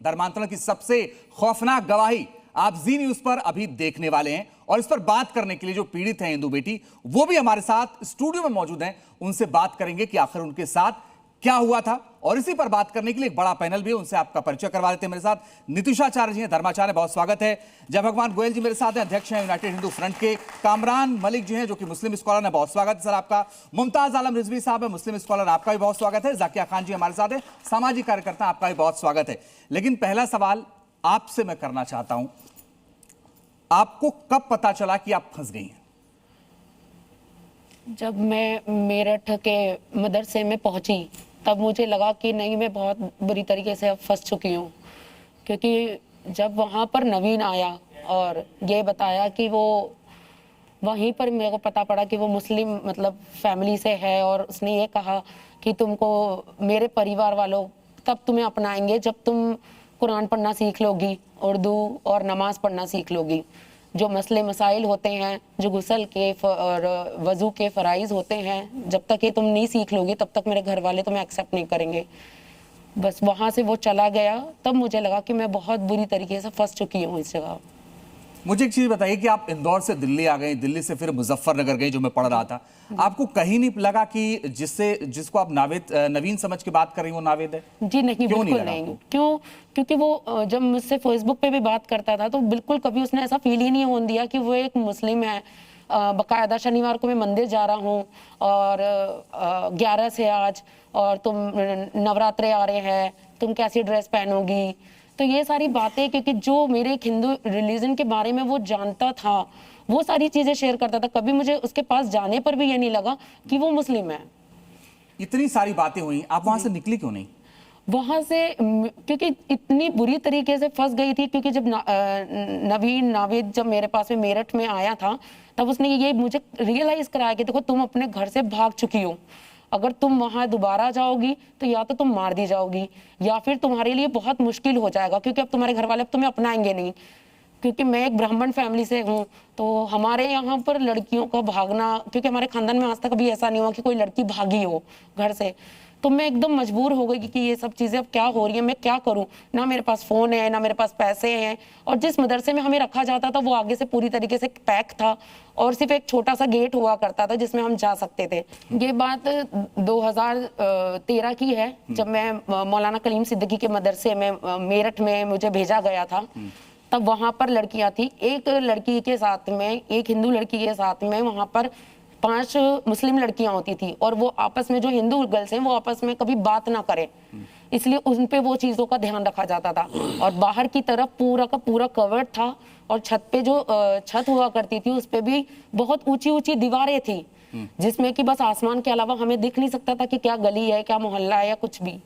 धर्मांतरण की सबसे खौफनाक गवाही आप जी न्यूज पर अभी देखने वाले हैं। और इस पर बात करने के लिए जो पीड़ित हैं इंदु बेटी, वो भी हमारे साथ स्टूडियो में मौजूद हैं। उनसे बात करेंगे कि आखिर उनके साथ क्या हुआ था, और इसी पर बात करने के लिए एक बड़ा पैनल भी है, उनसे आपका परिचय करवा देते हैं। मेरे साथ नितिशाचार्य जी हैं, धर्माचार्य, बहुत स्वागत है। जय भगवान गोयल जी मेरे साथ हैं, अध्यक्ष हैं यूनाइटेड हिंदू फ्रंट के। कामरान मलिक जी हैं, जो कि मुस्लिम स्कॉलर हैं, बहुत स्वागत है सर आपका। मुमताज आलम रिजवी साहब है, मुस्लिम स्कॉलर, आपका भी बहुत स्वागत है। जाकिया खान जी हमारे साथ है, सामाजिक कार्यकर्ता, आपका भी बहुत स्वागत है। लेकिन पहला सवाल आपसे मैं करना चाहता हूं, आपको कब पता चला कि आप फंस गई हैं? जब मैं मेरठ के मदरसे में पहुंची तब मुझे लगा कि नहीं, मैं बहुत बुरी तरीके से अब फंस चुकी हूँ। क्योंकि जब वहाँ पर नवीन आया और ये बताया कि वो, वहीं पर मेरे को पता पड़ा कि वो मुस्लिम मतलब फैमिली से है, और उसने ये कहा कि तुमको मेरे परिवार वालों तब तुम्हें अपनाएंगे जब तुम कुरान पढ़ना सीख लोगी, उर्दू और नमाज पढ़ना सीख लोगी। जो मसले मसाइल होते हैं, जो गुस्ल के और वज़ू के फ़राइज़ होते हैं, जब तक ये तुम नहीं सीख लोगी तब तक मेरे घर वाले तुम्हें एक्सेप्ट नहीं करेंगे। बस वहाँ से वो चला गया, तब मुझे लगा कि मैं बहुत बुरी तरीके से फंस चुकी हूँ इस जगह। मुझे एक चीज बताइए कि आप इंदौर से दिल्ली आ गई, दिल्ली से फिर मुजफ्फरनगर गई, जो मैं पढ़ रहा था, आपको कहीं नहीं लगा कि जिसको आप नवीन समझ के बात कर रही हैं वो नावेद है? जी नहीं, बिल्कुल नहीं। क्यों? क्योंकि वो जब मुझसे फेसबुक पे भी बात करता था तो बिल्कुल कभी उसने ऐसा फील ही नहीं होने दिया कि वो एक मुस्लिम है। बकायदा शनिवार को मैं मंदिर जा रहा हूँ और 11 से आज, और तुम नवरात्रे आ रहे हैं, तुम कैसी ड्रेस पहनोगी, तो ये सारी बातें, क्योंकि जो मेरे हिंदू रिलीजन के बारे में वो जानता था, वो सारी चीजें शेयर करता था। कभी मुझे उसके पास जाने पर भी ये नहीं लगा कि वो मुस्लिम है। इतनी सारी बातें हुई, आप वहां से निकली क्यों नहीं? वहां से क्योंकि इतनी बुरी तरीके से फंस गई थी। क्योंकि जब नवीन नावेद जब मेरे पास में मेरठ में आया था, तब उसने ये मुझे रियलाइज कराया कि देखो, तुम अपने घर से भाग चुकी हो, अगर तुम वहां दोबारा जाओगी तो या तो तुम मार दी जाओगी या फिर तुम्हारे लिए बहुत मुश्किल हो जाएगा, क्योंकि अब तुम्हारे घर वाले अब तुम्हें अपनाएंगे नहीं। क्योंकि मैं एक ब्राह्मण फैमिली से हूँ, तो हमारे यहाँ पर लड़कियों का भागना, क्योंकि हमारे खानदान में आज तक कभी ऐसा नहीं हुआ कि कोई लड़की भागी हो घर से, तो मैं एकदम मजबूर हो गई कि ये सब चीजें अब क्या हो रही है, मैं क्या करूं। ना मेरे पास फोन है, ना मेरे पास पैसे हैं, और जिस मदरसे में हमें रखा जाता था वो आगे से पूरी तरीके से पैक था, और सिर्फ एक छोटा सा गेट हुआ करता था जिसमें हम जा सकते थे। ये बात 2013 की है, जब मैं मौलाना कलीम सिद्दीकी के मदरसे में मेरठ में मुझे भेजा गया था। तब वहां पर लड़कियां थी, एक लड़की के साथ में, एक हिंदू लड़की के साथ में वहां पर 5 मुस्लिम लड़कियां होती थी, और वो आपस में, जो हिंदू गर्ल्स हैं, वो आपस में कभी बात ना करें, इसलिए उन पे वो चीजों का ध्यान रखा जाता था। और बाहर की तरफ पूरा का पूरा कवर्ड था, और छत पे जो छत हुआ करती थी उस पे भी बहुत ऊंची ऊंची दीवारें थी, जिसमें कि बस आसमान के अलावा हमें दिख नहीं सकता था कि क्या गली है, क्या मोहल्ला है, या कुछ भी।